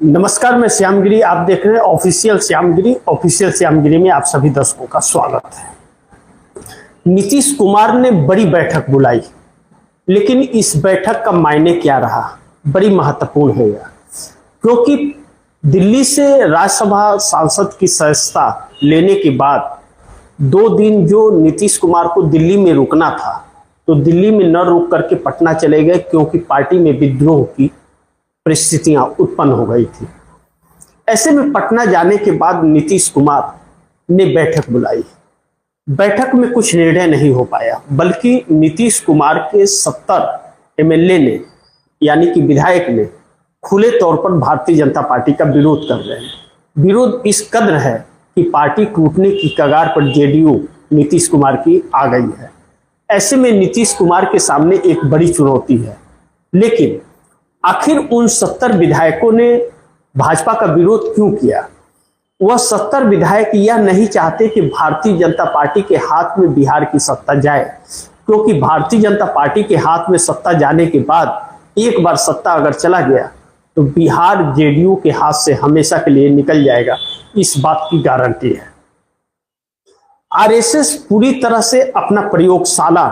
नमस्कार, मैं श्यामगिरी। आप देख रहे हैं ऑफिशियल श्यामगिरी। ऑफिशियल श्यामगिरी में आप सभी दर्शकों का स्वागत है। नीतीश कुमार ने बड़ी बैठक बुलाई, लेकिन इस बैठक का मायने क्या रहा, बड़ी महत्वपूर्ण है यह, क्योंकि दिल्ली से राज्यसभा सांसद की सदस्यता लेने के बाद 2 दिन जो नीतीश कुमार को दिल्ली में रुकना था, तो दिल्ली में न रुक करके पटना चले गए, क्योंकि पार्टी में विद्रोह की परिस्थितियां उत्पन्न हो गई थी। ऐसे में पटना जाने के बाद नीतीश कुमार ने बैठक बुलाई। बैठक में कुछ निर्णय नहीं हो पाया, बल्कि नीतीश कुमार के 70 एमएलए ने, यानी कि विधायक ने, खुले तौर पर भारतीय जनता पार्टी का विरोध कर रहे हैं। विरोध इस कदर है कि पार्टी टूटने की कगार पर जेडीयू नीतीश कुमार की आ गई है। ऐसे में नीतीश कुमार के सामने एक बड़ी चुनौती है। लेकिन आखिर उन 70 विधायकों ने भाजपा का विरोध क्यों किया? वह 70 विधायक यह नहीं चाहते कि भारतीय जनता पार्टी के हाथ में बिहार की सत्ता जाए, क्योंकि भारतीय जनता पार्टी के हाथ में सत्ता जाने के बाद एक बार सत्ता अगर चला गया तो बिहार जेडीयू के हाथ से हमेशा के लिए निकल जाएगा। इस बात की गारंटी है। आरएसएस पूरी तरह से अपना प्रयोगशाला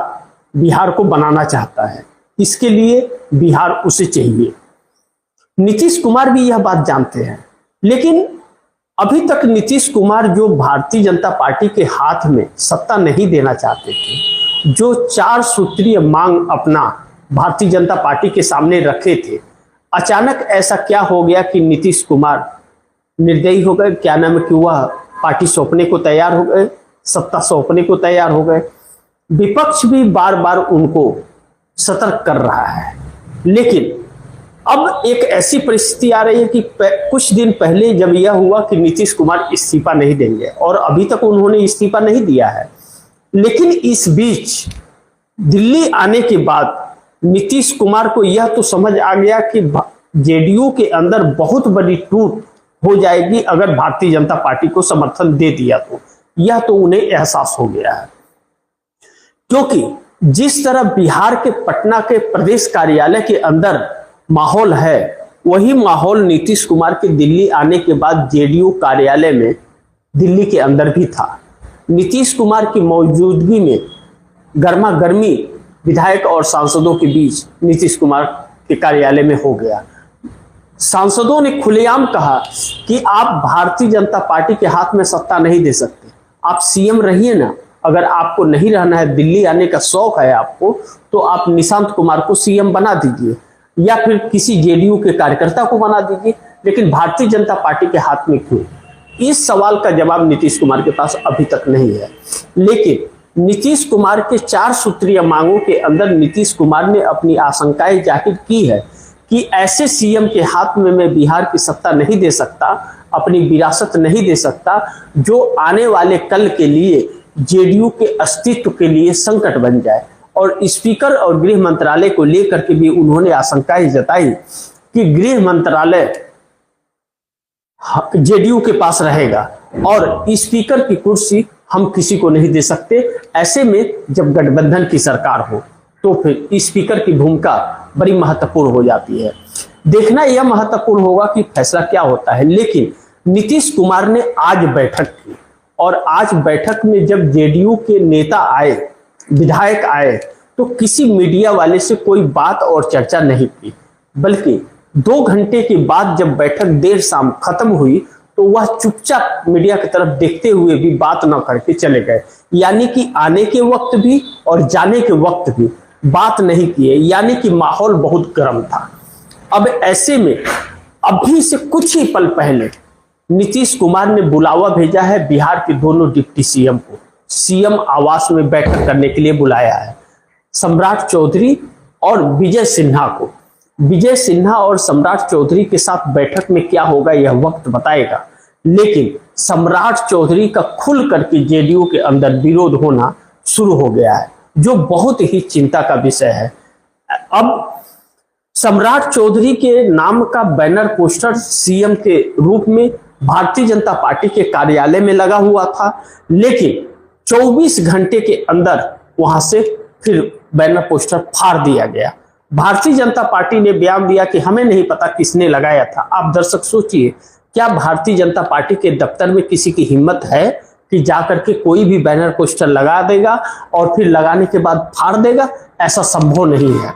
बिहार को बनाना चाहता है। इसके लिए बिहार उसे चाहिए। नीतीश कुमार भी यह बात जानते हैं, लेकिन अभी तक नीतीश कुमार जो भारतीय जनता पार्टी के हाथ में सत्ता नहीं देना चाहते थे, जो 4 सूत्रीय मांग अपना भारतीय जनता पार्टी के सामने रखे थे, अचानक ऐसा क्या हो गया कि नीतीश कुमार निर्दयी हो गए? क्या नाम है कि वह पार्टी सौंपने को तैयार हो गए, सत्ता सौंपने को तैयार हो गए। विपक्ष भी बार बार उनको सतर्क कर रहा है, लेकिन अब एक ऐसी परिस्थिति आ रही है कि कुछ दिन पहले जब यह हुआ कि नीतीश कुमार इस्तीफा नहीं देंगे, और अभी तक उन्होंने इस्तीफा नहीं दिया है, लेकिन इस बीच दिल्ली आने के बाद नीतीश कुमार को यह तो समझ आ गया कि जेडीयू के अंदर बहुत बड़ी टूट हो जाएगी अगर भारतीय जनता पार्टी को समर्थन दे दिया तो। यह तो उन्हें एहसास हो गया है, क्योंकि जिस तरह बिहार के पटना के प्रदेश कार्यालय के अंदर माहौल है, वही माहौल नीतीश कुमार के दिल्ली आने के बाद जेडीयू कार्यालय में दिल्ली के अंदर भी था। नीतीश कुमार की मौजूदगी में गर्मा गर्मी विधायक और सांसदों के बीच नीतीश कुमार के कार्यालय में हो गया। सांसदों ने खुलेआम कहा कि आप भारतीय जनता पार्टी के हाथ में सत्ता नहीं दे सकते, आप सीएम रहिए ना। अगर आपको नहीं रहना है, दिल्ली आने का शौक है आपको, तो आप निशांत कुमार को सीएम बना दीजिए, या फिर किसी जेडीयू के कार्यकर्ता को बना दीजिए, लेकिन भारतीय जनता पार्टी के हाथ में क्यों? इस सवाल का जवाब नीतीश कुमार के पास अभी तक नहीं है। लेकिन नीतीश कुमार के 4 सूत्रीय मांगों के अंदर नीतीश कुमार ने अपनी आशंकाएं जाहिर की है कि ऐसे सीएम के हाथ में मैं बिहार की सत्ता नहीं दे सकता, अपनी विरासत नहीं दे सकता, जो आने वाले कल के लिए जेडीयू के अस्तित्व के लिए संकट बन जाए। और स्पीकर और गृह मंत्रालय को लेकर के भी उन्होंने आशंकाएं जताई कि गृह मंत्रालय जेडीयू के पास रहेगा और स्पीकर की कुर्सी हम किसी को नहीं दे सकते। ऐसे में जब गठबंधन की सरकार हो तो फिर स्पीकर की भूमिका बड़ी महत्वपूर्ण हो जाती है। देखना यह महत्वपूर्ण होगा कि फैसला क्या होता है। लेकिन नीतीश कुमार ने आज बैठक की, और आज बैठक में जब जेडीयू के नेता आए, विधायक आए, तो किसी मीडिया वाले से कोई बात और चर्चा नहीं की, बल्कि 2 घंटे के बाद जब बैठक देर शाम खत्म हुई तो वह चुपचाप मीडिया की तरफ देखते हुए भी बात न करके चले गए। यानी कि आने के वक्त भी और जाने के वक्त भी बात नहीं किए, यानी कि माहौल बहुत गर्म था। अब ऐसे में अभी से कुछ ही पल पहले नीतीश कुमार ने बुलावा भेजा है बिहार के दोनों डिप्टी सीएम को, सीएम आवास में बैठक करने के लिए बुलाया है, सम्राट चौधरी और विजय सिन्हा को। विजय सिन्हा और सम्राट चौधरी के साथ बैठक में क्या होगा यह वक्त बताएगा, लेकिन सम्राट चौधरी का खुल करके जेडीयू के अंदर विरोध होना शुरू हो गया है, जो बहुत ही चिंता का विषय है। अब सम्राट चौधरी के नाम का बैनर पोस्टर सीएम के रूप में भारतीय जनता पार्टी के कार्यालय में लगा हुआ था, लेकिन 24 घंटे के अंदर वहां से फिर बैनर पोस्टर फाड़ दिया गया। भारतीय जनता पार्टी ने बयान दिया कि हमें नहीं पता किसने लगाया था। आप दर्शक सोचिए, क्या भारतीय जनता पार्टी के दफ्तर में किसी की हिम्मत है कि जाकर के कोई भी बैनर पोस्टर लगा देगा और फिर लगाने के बाद फाड़ देगा? ऐसा संभव नहीं है।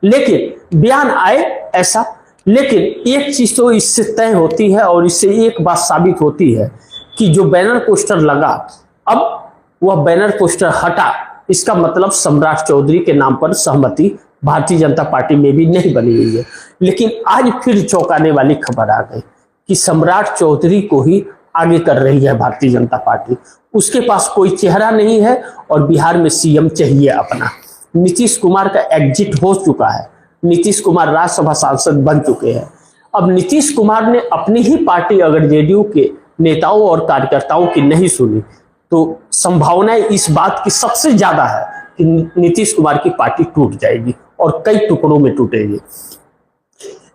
लेकिन बयान आए ऐसा, लेकिन एक चीज तो इससे तय होती है और इससे एक बात साबित होती है कि जो बैनर पोस्टर लगा, अब वह बैनर पोस्टर हटा। इसका मतलब सम्राट चौधरी के नाम पर सहमति भारतीय जनता पार्टी में भी नहीं बनी हुई है। लेकिन आज फिर चौंकाने वाली खबर आ गई कि सम्राट चौधरी को ही आगे कर रही है भारतीय जनता पार्टी। उसके पास कोई चेहरा नहीं है और बिहार में सीएम चाहिए अपना। नीतीश कुमार का एग्जिट हो चुका है, नीतीश कुमार राज्यसभा सांसद बन चुके हैं। अब नीतीश कुमार ने अपनी ही पार्टी अगर जेडीयू के नेताओं और कार्यकर्ताओं की नहीं सुनी तो संभावनाएं इस बात की सबसे ज्यादा है कि नीतीश कुमार की पार्टी टूट जाएगी और कई टुकड़ों में टूटेगी।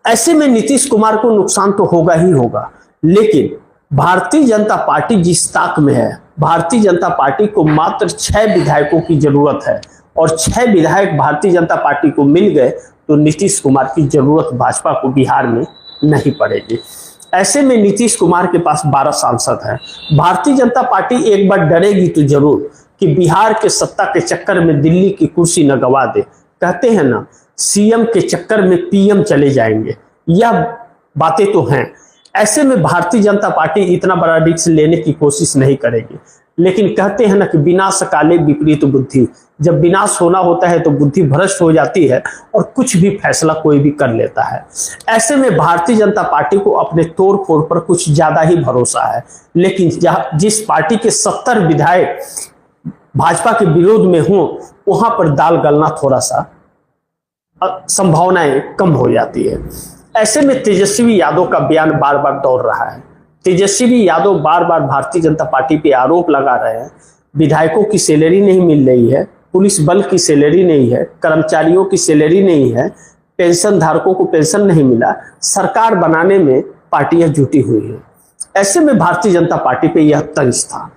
ऐसे में नीतीश कुमार को नुकसान तो होगा ही होगा, लेकिन भारतीय जनता पार्टी जिस ताक में है, भारतीय जनता पार्टी को मात्र 6 विधायकों की जरूरत है और 6 विधायक भारतीय जनता पार्टी को मिल गए तो नीतीश कुमार की जरूरत भाजपा को बिहार में नहीं पड़ेगी। ऐसे में नीतीश कुमार के पास 12 सांसद हैं। भारतीय जनता पार्टी एक बार डरेगी तो जरूर कि बिहार के सत्ता के चक्कर में दिल्ली की कुर्सी न गवा दे। कहते हैं ना, सीएम के चक्कर में पीएम चले जाएंगे, यह बातें तो हैं। ऐसे में भारतीय जनता पार्टी इतना बड़ा रिस्क लेने की कोशिश नहीं करेगी। लेकिन कहते हैं ना कि विनाश काले विपरीत बुद्धि, जब विनाश होना होता है तो बुद्धि भ्रष्ट हो जाती है और कुछ भी फैसला कोई भी कर लेता है। ऐसे में भारतीय जनता पार्टी को अपने तोड़ फोड़ पर कुछ ज्यादा ही भरोसा है। लेकिन जिस पार्टी के 70 विधायक भाजपा के विरोध में हों, वहां पर दाल गलना थोड़ा सा संभावनाएं कम हो जाती है। ऐसे में तेजस्वी यादव का बयान बार बार दौड़ रहा है। तेजस्वी यादव बार बार भारतीय जनता पार्टी पे आरोप लगा रहे हैं, विधायकों की सैलरी नहीं मिल रही है, पुलिस बल की सैलरी नहीं है, कर्मचारियों की सैलरी नहीं है, पेंशन धारकों को पेंशन नहीं मिला, सरकार बनाने में पार्टियां जुटी हुई है। ऐसे में भारतीय जनता पार्टी पे यह तंज था।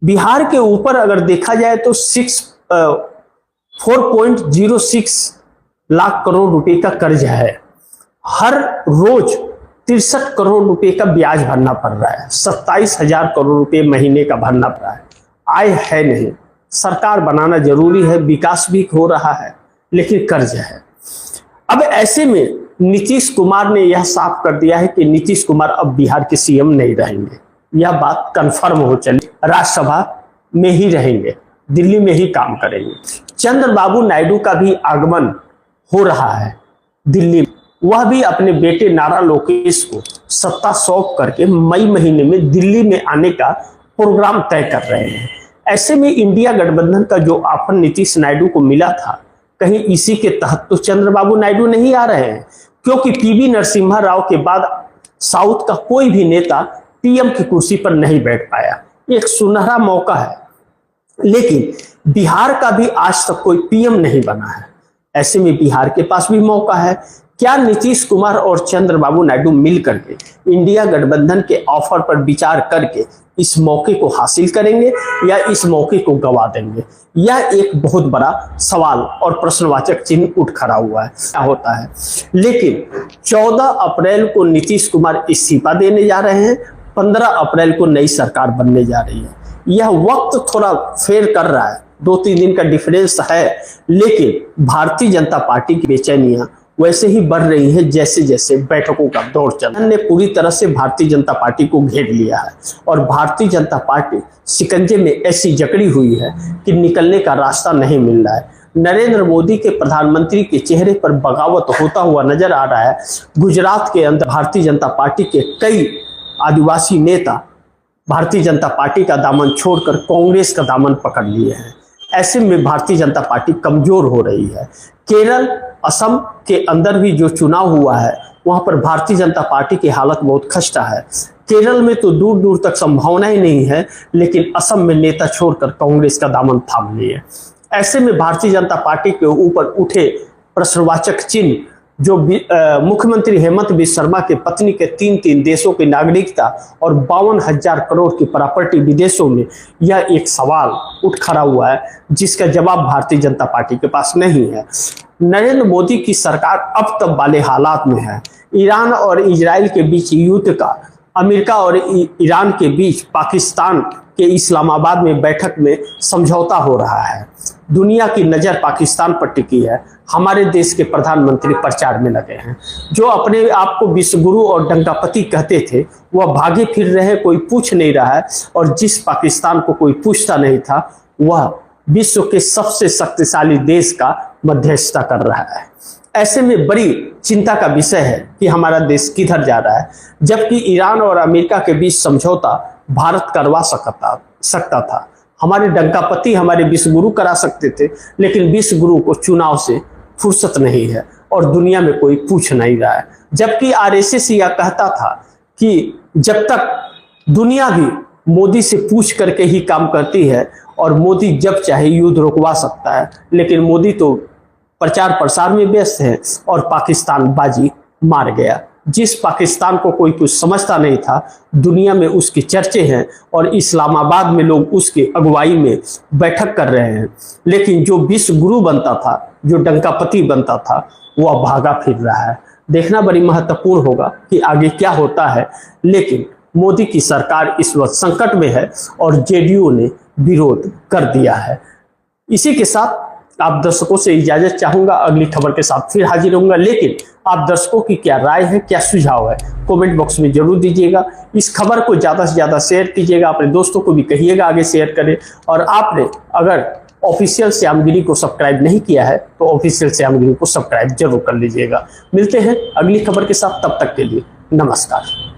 बिहार के ऊपर अगर देखा जाए तो 4.06 लाख करोड़ रुपए का कर्ज है। हर रोज 63 करोड़ रुपए का ब्याज भरना पड़ रहा है, 27,000 करोड़ रुपए महीने का भरना पड़ रहा है। आय है नहीं, सरकार बनाना जरूरी है, विकास भी हो रहा है, लेकिन कर्ज है। अब ऐसे में नीतीश कुमार ने यह साफ कर दिया है कि नीतीश कुमार अब बिहार के सीएम नहीं रहेंगे। यह बात कंफर्म हो चली, राज्यसभा में ही रहेंगे, दिल्ली में ही काम करेंगे। चंद्रबाबू नायडू का भी आगमन हो रहा है दिल्ली में। वह भी अपने बेटे नारा लोकेश को सत्ता सौंप करके मई महीने में दिल्ली में आने का प्रोग्राम तय कर रहे हैं। ऐसे में इंडिया गठबंधन का जो ऑफर नीतीश नायडू को मिला था, कहीं इसी के तहत तो चंद्रबाबू नायडू नहीं आ रहे हैं, क्योंकि पीवी नरसिम्हा राव के बाद साउथ का कोई भी नेता पीएम की कुर्सी पर नहीं बैठ पाया। एक सुनहरा मौका है, लेकिन बिहार का भी आज तक कोई पीएम नहीं बना है। ऐसे में बिहार के पास भी मौका है। क्या नीतीश कुमार और चंद्रबाबू नायडू मिलकर के इंडिया गठबंधन के ऑफर पर विचार करके इस मौके को हासिल करेंगे या इस मौके को गवा देंगे? यह एक बहुत बड़ा सवाल और प्रश्नवाचक चिन्ह उठ खड़ा हुआ है। क्या होता है? लेकिन 14 अप्रैल को नीतीश कुमार इस्तीफा देने जा रहे हैं, 15 अप्रैल को नई सरकार बनने जा रही है। यह वक्त थोड़ा फेर कर रहा है, 2-3 दिन का डिफरेंस है, लेकिन भारतीय जनता पार्टी की बेचैनियां वैसे ही बढ़ रही है जैसे जैसे बैठकों का दौर चल रहा है। ने पूरी तरह से भारतीय जनता पार्टी को घेर लिया है और भारतीय जनता पार्टी शिकंजे में ऐसी जकड़ी हुई है कि निकलने का रास्ता नहीं मिल रहा है। नरेंद्र मोदी के प्रधानमंत्री के चेहरे पर बगावत होता हुआ नजर आ रहा है। गुजरात के अंदर भारतीय जनता पार्टी के कई आदिवासी नेता भारतीय जनता पार्टी का दामन छोड़कर कांग्रेस का दामन पकड़ लिए हैं। ऐसे में भारतीय जनता पार्टी कमजोर हो रही है। केरल, असम के अंदर भी जो चुनाव हुआ है, वहां पर भारतीय जनता पार्टी की हालत बहुत खस्ता है। केरल में तो दूर दूर तक संभावना ही नहीं है, लेकिन असम में नेता छोड़कर कांग्रेस का दामन थाम लिए। ऐसे में भारतीय जनता पार्टी के ऊपर उठे प्रश्नवाचक चिन्ह जो मुख्यमंत्री हेमंत बिस्वा शर्मा के पत्नी के 3 देशों की नागरिकता और 52,000 करोड़ की प्रॉपर्टी विदेशों में, यह एक सवाल उठ खड़ा हुआ है जिसका जवाब भारतीय जनता पार्टी के पास नहीं है। नरेंद्र मोदी की सरकार अब तक वाले हालात में है। ईरान और इजराइल के बीच युद्ध का, अमेरिका और ईरान के बीच पाकिस्तान के इस्लामाबाद में बैठक में समझौता हो रहा है। दुनिया की नज़र पाकिस्तान पर टिकी है। हमारे देश के प्रधानमंत्री प्रचार में लगे हैं। जो अपने आप को विश्वगुरु और डंकापति कहते थे, वह भागे फिर रहे, कोई पूछ नहीं रहा है। और जिस पाकिस्तान को कोई पूछता नहीं था, वह विश्व के सबसे शक्तिशाली देश का मध्यस्थता कर रहा है। ऐसे में बड़ी चिंता का विषय है कि हमारा देश किधर जा रहा है। जबकि ईरान और अमेरिका के बीच समझौता भारत करवा सकता था। हमारे डंकापति हमारे विश्वगुरु करा सकते थे, लेकिन विश्वगुरु को चुनाव से फुर्सत नहीं है और दुनिया में कोई पूछ नहीं रहा है। जबकि आरएसएस यह कहता था कि जब तक दुनिया भी मोदी से पूछ करके ही काम करती है और मोदी जब चाहे युद्ध रुकवा सकता है, लेकिन मोदी तो प्रचार प्रसार में व्यस्त है और पाकिस्तान बाजी मार गया। जिस पाकिस्तान को कोई कुछ समझता नहीं था, दुनिया में उसके चर्चे हैं और इस्लामाबाद में लोग उसके अगुवाई में बैठक कर रहे हैं। लेकिन जो विश्व गुरु बनता था, जो डंकापति बनता था, वह भागा फिर रहा है। देखना बड़ी महत्वपूर्ण होगा कि आगे क्या होता है। लेकिन मोदी की सरकार इस वक्त संकट में है और जेडीयू ने विरोध कर दिया है। इसी के साथ आप दर्शकों से इजाजत चाहूंगा। अगली खबर के साथ फिर हाजिर होऊंगा। लेकिन आप दर्शकों की क्या राय है, क्या सुझाव है, कमेंट बॉक्स में जरूर दीजिएगा। इस खबर को ज्यादा से ज्यादा शेयर कीजिएगा, अपने दोस्तों को भी कहिएगा आगे शेयर करें। और आपने अगर ऑफिशियल श्यामगिरी को सब्सक्राइब नहीं किया है तो ऑफिशियल श्यामगिरी को सब्सक्राइब जरूर कर लीजिएगा। मिलते हैं अगली खबर के साथ, तब तक के लिए नमस्कार।